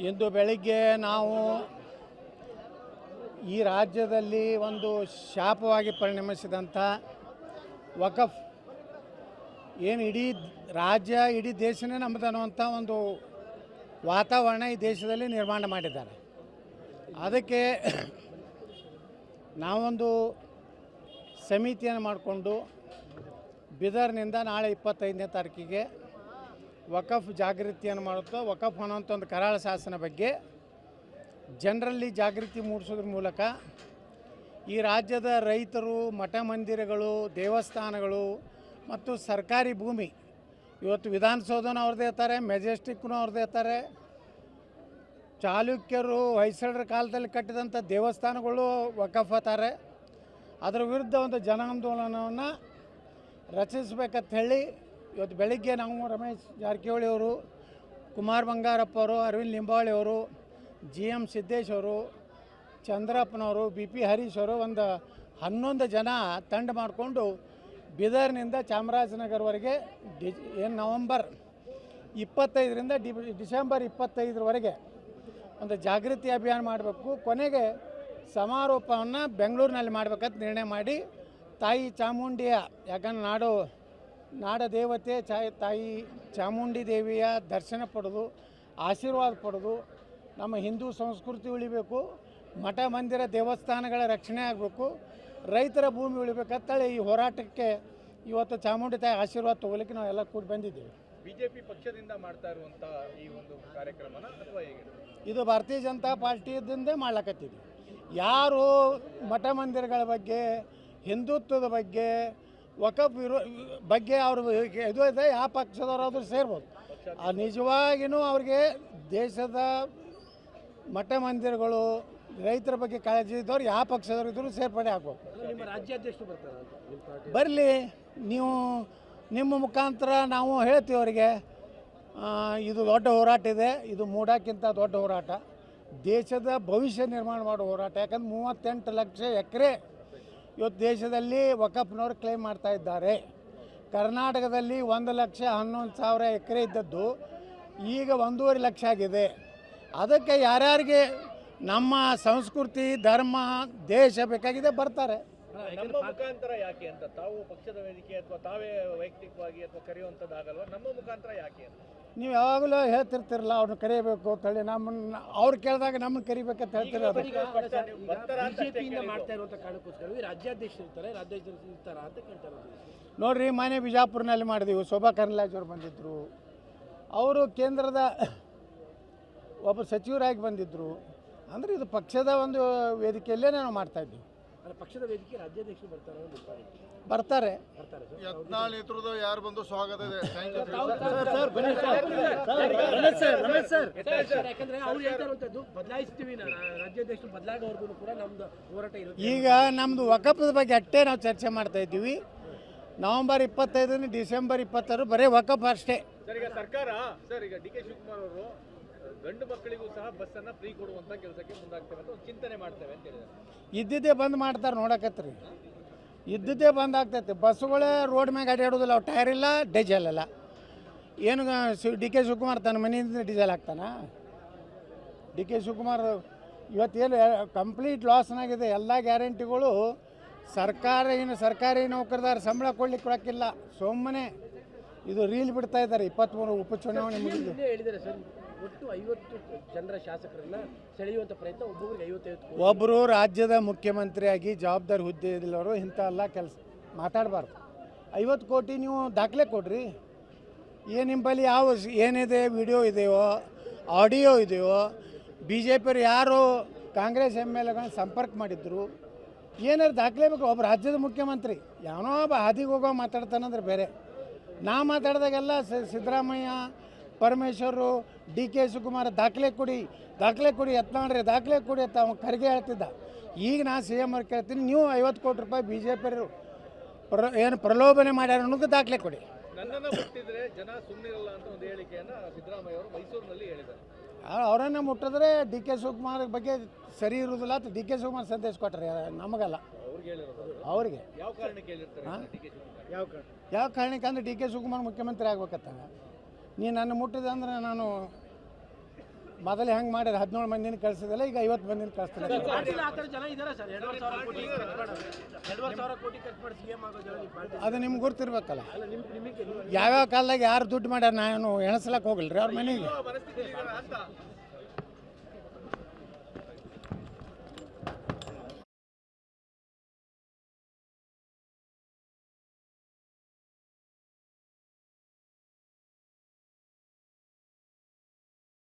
ಇಂದು ಬೆಳಿಗ್ಗೆ ನಾವು ಈ ರಾಜ್ಯದಲ್ಲಿ ಒಂದು ಶಾಪವಾಗಿ ಪರಿಣಮಿಸಿದಂಥ ವಕಫ್ ಏನು ಇಡೀ ರಾಜ್ಯ ಇಡೀ ದೇಶನೇ ನಮ್ಮದು ಅನ್ನುವಂಥ ಒಂದು ವಾತಾವರಣ ಈ ದೇಶದಲ್ಲಿ ನಿರ್ಮಾಣ ಮಾಡಿದ್ದಾರೆ. ಅದಕ್ಕೆ ನಾವೊಂದು ಸಮಿತಿಯನ್ನು ಮಾಡಿಕೊಂಡು ಬೀದರ್ನಿಂದ ನಾಳೆ 25ನೇ ತಾರೀಕಿಗೆ ವಕಫ್ ಜಾಗೃತಿಯನ್ನು ಮಾಡುತ್ತಾ ವಕಫ್ ಅನ್ನೋಂಥ ಒಂದು ಕರಾಳ ಶಾಸನ ಬಗ್ಗೆ ಜನರಲ್ಲಿ ಜಾಗೃತಿ ಮೂಡಿಸೋದ್ರ ಮೂಲಕ ಈ ರಾಜ್ಯದ ರೈತರು, ಮಠ ಮಂದಿರಗಳು, ದೇವಸ್ಥಾನಗಳು ಮತ್ತು ಸರ್ಕಾರಿ ಭೂಮಿ, ಇವತ್ತು ವಿಧಾನಸೌಧನೂ ಅವ್ರದ್ದೇ ಇರ್ತಾರೆ, ಮೆಜೆಸ್ಟಿಕ್ನೂ ಅವ್ರದ್ದೇ ಇರ್ತಾರೆ, ಚಾಲುಕ್ಯರು ಹೊಯ್ಸಳರ ಕಾಲದಲ್ಲಿ ಕಟ್ಟಿದಂಥ ದೇವಸ್ಥಾನಗಳು ವಕಫ್ ಅತ್ತಾರೆ. ಅದರ ವಿರುದ್ಧ ಒಂದು ಜನಾಂದೋಲನವನ್ನು ರಚಿಸಬೇಕಂತ ಹೇಳಿ ಇವತ್ತು ಬೆಳಿಗ್ಗೆ ನಾವು ರಮೇಶ್ ಜಾರಕಿಹೊಳಿ ಅವರು, ಕುಮಾರ್ ಬಂಗಾರಪ್ಪ ಅವರು, ಅರವಿಂದ್ ಲಿಂಬಾವಳಿ ಅವರು, GM ಸಿದ್ದೇಶ್ ಅವರು, ಚಂದ್ರಪ್ಪನವರು, BP ಹರೀಶ್ ಅವರು ಒಂದು 11 ಜನ ತಂಡ ಮಾಡಿಕೊಂಡು ಬೀದರ್ನಿಂದ ಚಾಮರಾಜನಗರವರೆಗೆ ಏನು ನವಂಬರ್ 25ರಿಂದ ಡಿಸೆಂಬರ್ 25ರವರೆಗೆ ಒಂದು ಜಾಗೃತಿ ಅಭಿಯಾನ ಮಾಡಬೇಕು. ಕೊನೆಗೆ ಸಮಾರೋಪವನ್ನು ಬೆಂಗಳೂರಿನಲ್ಲಿ ಮಾಡಬೇಕಂತ ನಿರ್ಣಯ ಮಾಡಿ ತಾಯಿ ಚಾಮುಂಡಿಯ, ಯಾಕಂದ್ರೆ ನಾಡ ದೇವತೆ ತಾಯಿ ಚಾಮುಂಡಿ ದೇವಿಯ ದರ್ಶನ ಪಡೆದು ಆಶೀರ್ವಾದ ಪಡೆದು ನಮ್ಮ ಹಿಂದೂ ಸಂಸ್ಕೃತಿ ಉಳಿಬೇಕು, ಮಠ ಮಂದಿರ ದೇವಸ್ಥಾನಗಳ ರಕ್ಷಣೆ ಆಗಬೇಕು, ರೈತರ ಭೂಮಿ ಉಳಿಬೇಕಂತೇಳಿ ಈ ಹೋರಾಟಕ್ಕೆ ಇವತ್ತು ಚಾಮುಂಡಿ ತಾಯಿ ಆಶೀರ್ವಾದ ತೊಗೊಲಿಕ್ಕೆ ನಾವು ಎಲ್ಲ ಕೂಡಿ ಬಂದಿದ್ದೀವಿ. ಬಿಜೆಪಿ ಪಕ್ಷದಿಂದ ಮಾಡ್ತಾ ಇರುವಂಥ ಈ ಒಂದು ಕಾರ್ಯಕ್ರಮನ ಅಥವಾ ಹೇಗೆ? ಇದು ಭಾರತೀಯ ಜನತಾ ಪಾರ್ಟಿಯಿಂದ ಮಾಡ್ಲಕತ್ತೀವಿ. ಯಾರು ಮಠ ಮಂದಿರಗಳ ಬಗ್ಗೆ, ಹಿಂದುತ್ವದ ಬಗ್ಗೆ, ವಕಫ್ ಬಗ್ಗೆ ಅವರು ಇದು ಇದೆ, ಯಾವ ಪಕ್ಷದವರಾದರೂ ಸೇರ್ಬೋದು. ನಿಜವಾಗಿಯೂ ಅವ್ರಿಗೆ ದೇಶದ ಮಠ ಮಂದಿರಗಳು, ರೈತರ ಬಗ್ಗೆ ಕಾಳಜಿ ಇದ್ದವ್ರು ಯಾವ ಪಕ್ಷದವ್ರು ಇದ್ದರೂ ಸೇರ್ಪಡೆ ಆಗ್ಬೇಕು. ನಿಮ್ಮ ರಾಜ್ಯಾಧ್ಯಕ್ಷರು ಬರ್ತಾರೆ, ಬರಲಿ, ನೀವು ನಿಮ್ಮ ಮುಖಾಂತರ ನಾವು ಹೇಳ್ತೀವಿ ಅವರಿಗೆ. ಇದು ದೊಡ್ಡ ಹೋರಾಟ ಇದೆ, ಇದು ಮೂಡಕ್ಕಿಂತ ದೊಡ್ಡ ಹೋರಾಟ, ದೇಶದ ಭವಿಷ್ಯ ನಿರ್ಮಾಣ ಮಾಡೋ ಹೋರಾಟ. ಯಾಕಂದ್ರೆ 38 ಲಕ್ಷ ಎಕರೆ ಇವತ್ತು ದೇಶದಲ್ಲಿ ವಕಫ್ನವ್ರು ಕ್ಲೈಮ್ ಮಾಡ್ತಾ ಇದ್ದಾರೆ. ಕರ್ನಾಟಕದಲ್ಲಿ 1,11,000 ಎಕರೆ ಇದ್ದದ್ದು ಈಗ 1.5 ಲಕ್ಷ ಆಗಿದೆ. ಅದಕ್ಕೆ ಯಾರ್ಯಾರಿಗೆ ನಮ್ಮ ಸಂಸ್ಕೃತಿ, ಧರ್ಮ, ದೇಶ ಬೇಕಾಗಿದೆ ಬರ್ತಾರೆ. ನಮ್ಮ ಮುಖಾಂತರ ಯಾಕೆ ಅಂತ ತಾವು ಪಕ್ಷದ ವೇದಿಕೆ ಅಥವಾ ತಾವೇ ವೈಯಕ್ತಿಕವಾಗಿ ಅಥವಾ ಕರೆಯುವಂಥದ್ದಾಗಲ್ವ? ನಮ್ಮ ಮುಖಾಂತರ ಯಾಕೆ ಅಂತ ನೀವು ಯಾವಾಗಲೂ ಹೇಳ್ತಿರ್ತಿರಲ್ಲ, ಅವ್ರನ್ನ ಕರೆಯಬೇಕು ಅಂತೇಳಿ. ನಮ್ಮನ್ನು ಅವ್ರು ಕೇಳಿದಾಗ ನಮ್ಮನ್ನು ಕರಿಬೇಕಂತ ಹೇಳ್ತಿರೋದು. ಬಿಜೆಪಿಯಿಂದ ಮಾಡ್ತಾ ಇರುವಂಥ ಕಾರಣಕ್ಕೋಸ್ಕರ ರಾಜ್ಯಾಧ್ಯಕ್ಷರು ಇರ್ತಾರೆ, ರಾಜ್ಯಾಧ್ಯಕ್ಷರು ಇರ್ತಾರ ಅಂತ ಕೇಳ್ತಾರೆ. ನೋಡ್ರಿ, ಮನೆ ಬಿಜಾಪುರ್ನಲ್ಲಿ ಮಾಡಿದೆವು, ಶೋಭಾ ಕರಂದ್ಲಾಜೆ ಅವರು ಬಂದಿದ್ದರು, ಅವರು ಕೇಂದ್ರದ ಒಬ್ಬ ಸಚಿವರಾಗಿ ಬಂದಿದ್ದರು. ಅಂದರೆ ಇದು ಪಕ್ಷದ ಒಂದು ವೇದಿಕೆಯಲ್ಲೇ ನಾವು ಮಾಡ್ತಾಯಿದ್ದೀವಿ. ಪಕ್ಷದ ವೇದಿಕೆ ರಾಜ್ಯಾಧ್ಯಕ್ಷರು ಬರ್ತಾರೆ. ಯತ್ನಾಳ್ ನೇತೃತ್ವದ ಯಾರು ಬಂದು ಸ್ವಾಗತ ಇದೆ. ಯಾಕಂದ್ರೆ ಅವ್ರು ಹೇಳ್ತಾ ಇರುವಂತದ್ದು ಬದಲಾಯಿಸ್ತೀವಿ, ರಾಜ್ಯಾಧ್ಯಕ್ಷರು ಬದಲಾಗೋವರೆಗೂ ಕೂಡ ನಮ್ದು ಹೋರಾಟ ಇರುತ್ತೆ. ಈಗ ನಮ್ಮದು ವಕಫದ ಬಗ್ಗೆ ಅಷ್ಟೇ ನಾವು ಚರ್ಚೆ ಮಾಡ್ತಾ ಇದ್ದೀವಿ. ನವಂಬರ್ 25 ಡಿಸೆಂಬರ್ 26 ಬರೀ ವಕಫ್ ಅಷ್ಟೇ. ಸರ್, ಈಗ ಸರ್ಕಾರ ಈಗ DK ಶಿವಕುಮಾರ್ ಅವರು ಗಂಡು ಮಕ್ಕಳಿಗೂ ಸಹ ಬಸ್ಸನ್ನು ಫ್ರೀ ಕೊಡುವಂಥ ಕೆಲಸಕ್ಕೆ ಮುಂದಾಗ್ತೇವೆ ಅಂತ ಒಂದು ಚಿಂತನೆ ಮಾಡ್ತೇವೆ ಅಂತ ಹೇಳಿದ್ದಾರೆ. ಇದ್ದಿದ್ದೇ ಬಂದ್ ಮಾಡ್ತಾರೆ, ನೋಡಕತ್ರಿ, ಇದ್ದಿದ್ದೇ ಬಂದ್ ಆಗ್ತೈತೆ. ಬಸ್ಸುಗಳೇ ರೋಡ್ ಮ್ಯಾಗ ಅಡ್ಯಾಡೋದಿಲ್ಲ, ಅವ್ರು ಟೈರ್ ಇಲ್ಲ, ಡೀಸೆಲ್ ಇಲ್ಲ. ಏನು DK ಶಿವಕುಮಾರ್ ತನ್ನ ಮನೆಯಿಂದ ಡೀಸೆಲ್ ಹಾಕ್ತಾನ? DK ಶಿವಕುಮಾರ್ ಇವತ್ತೇನು ಕಂಪ್ಲೀಟ್ ಲಾಸ್ನಾಗಿದೆ. ಎಲ್ಲ ಗ್ಯಾರಂಟಿಗಳು ಸರ್ಕಾರಿ ನೌಕರದಾರ ಸಂಬಳ ಕೊಡ್ಲಿಕ್ಕೆ ಕೊಡೋಕ್ಕಿಲ್ಲ. ಸುಮ್ಮನೆ ಇದು ರೀಲ್ ಬಿಡ್ತಾ ಇದ್ದಾರೆ. 23 ಉಪಚುನಾವಣೆ ಮುಗಿದು ಹೇಳಿದ್ದಾರೆ ಸರ್, ಒಟ್ಟು 50 ಜನರ ಶಾಸಕರನ್ನ ಸೆಳೆಯುವಂಥ ಪ್ರಯತ್ನ, ಒಬ್ಬೊಬ್ಬರಿಗೆ 55. ಒಬ್ಬರು ರಾಜ್ಯದ ಮುಖ್ಯಮಂತ್ರಿಯಾಗಿ ಜವಾಬ್ದಾರಿ ಹುದ್ದೆಯಲ್ಲಿರೋರು ಇಂಥ ಎಲ್ಲ ಕೆಲಸ ಮಾತಾಡಬಾರ್ದು. 50 ಕೋಟಿ ನೀವು ದಾಖಲೆ ಕೊಡ್ರಿ. ಏನು ನಿಂಬಲ್ಲಿ ಯಾವ ಏನಿದೆ, ವಿಡಿಯೋ ಇದೆಯೋ, ಆಡಿಯೋ ಇದೆಯೋ, BJಪಿಯವರು ಯಾರು ಕಾಂಗ್ರೆಸ್ MLAಗಳನ್ನ ಸಂಪರ್ಕ ಮಾಡಿದ್ರು, ಏನಾರು ದಾಖಲೆ ಬೇಕು. ಒಬ್ಬ ರಾಜ್ಯದ ಮುಖ್ಯಮಂತ್ರಿ ಯಾವನೋ ಒಬ್ಬ ಹಾದಿಗೆ ಹೋಗೋ ಮಾತಾಡ್ತಾನಂದ್ರೆ ಬೇರೆ. ನಾ ಮಾತಾಡಿದಾಗೆಲ್ಲ ಸಿದ್ದರಾಮಯ್ಯ, ಪರಮೇಶ್ವರು, DK ಶಿವಕುಮಾರ್ ದಾಖಲೆ ಕೊಡಿ ಯತ್ನಾಳ್ರಿ ದಾಖಲೆ ಕೊಡಿ ಅಂತ ಅವ್ನು ಕರೆಗೆ ಹೇಳ್ತಿದ್ದ. ಈಗ ನಾನು CM ಅವ್ರು ಕೇಳ್ತೀನಿ, ನೀವು 50 ಕೋಟಿ ರೂಪಾಯಿ BJಪಿಯವರು ಏನು ಪ್ರಲೋಭನೆ ಮಾಡ್ಯಾರ ಅನ್ನೋದು ದಾಖಲೆ ಕೊಡಿ. ನನ್ನನ್ನು ಮುಟ್ಟಿದ್ರೆ ಜನ ಸುಮ್ಮನಿರಲ್ಲ ಅಂತ ಒಂದು ಹೇಳಿಕೆಯನ್ನು ಸಿದ್ದರಾಮಯ್ಯ ಅವರು ಮೈಸೂರಿನಲ್ಲಿ ಹೇಳಿದ್ದಾರೆ. ಅವರನ್ನು ಮುಟ್ಟಿದ್ರೆ DK ಶಿವಕುಮಾರ್ ಬಗ್ಗೆ ಸರಿ ಇರುವುದಿಲ್ಲ ಅಂತ DK ಶಿವಕುಮಾರ್ ಸಂದೇಶ ಕೊಟ್ಟರೆ, ನಮಗಲ್ಲ, ಅವ್ರಿಗೆ. ಯಾವ ಕಾರಣಕ್ಕೆ ಹೇಳಿರ್ತಾರೆ? ಯಾವ ಕಾರಣಕ್ಕೆ ಅಂದರೆ DK ಶಿವಕುಮಾರ್ ಮುಖ್ಯಮಂತ್ರಿ ಆಗ್ಬೇಕತ್ತ. ನೀ ನನ್ನ ಮುಟ್ಟಿದೆ ಅಂದರೆ ನಾನು ಮೊದಲು ಹೆಂಗೆ ಮಾಡಿದ್ರೆ 17 ಮಂದಿನ ಕಳಿಸಿದಲ್ಲ, ಈಗ 50 ಮಂದಿನ ಕಳಿಸ್ತಾರೆ. ಪಾರ್ಟಿಲಿ ಆ ಥರ ಜನ ಇದ್ದಾರೆ ಸರ್. 2,500 ಕೋಟಿ ಖರ್ಚು ಮಾಡೋದು, 2,500 ಕೋಟಿ ಖರ್ಚು ಮಾಡಿ CM ಆಗೋ ಜನ ನಿಮ್ಮ ಪಾರ್ಟಿ ಅದು ನಿಮ್ಗೆ ಗುರ್ತಿರ್ಬೇಕಲ್ಲ. ಅಲ್ಲ. ನಿಮಗೆ ಯಾವ್ಯಾವ ಕಾಲದಾಗ ಯಾರು ದುಡ್ಡು ಮಾಡ್ಯಾರ ನಾನು ಎಣಸ್ಲಕ್ಕೆ ಹೋಗಲ್ರಿ ಅವ್ರ ಮನೆಗೆ. ಮನಸ್ಥಿತಿ ಅಂತ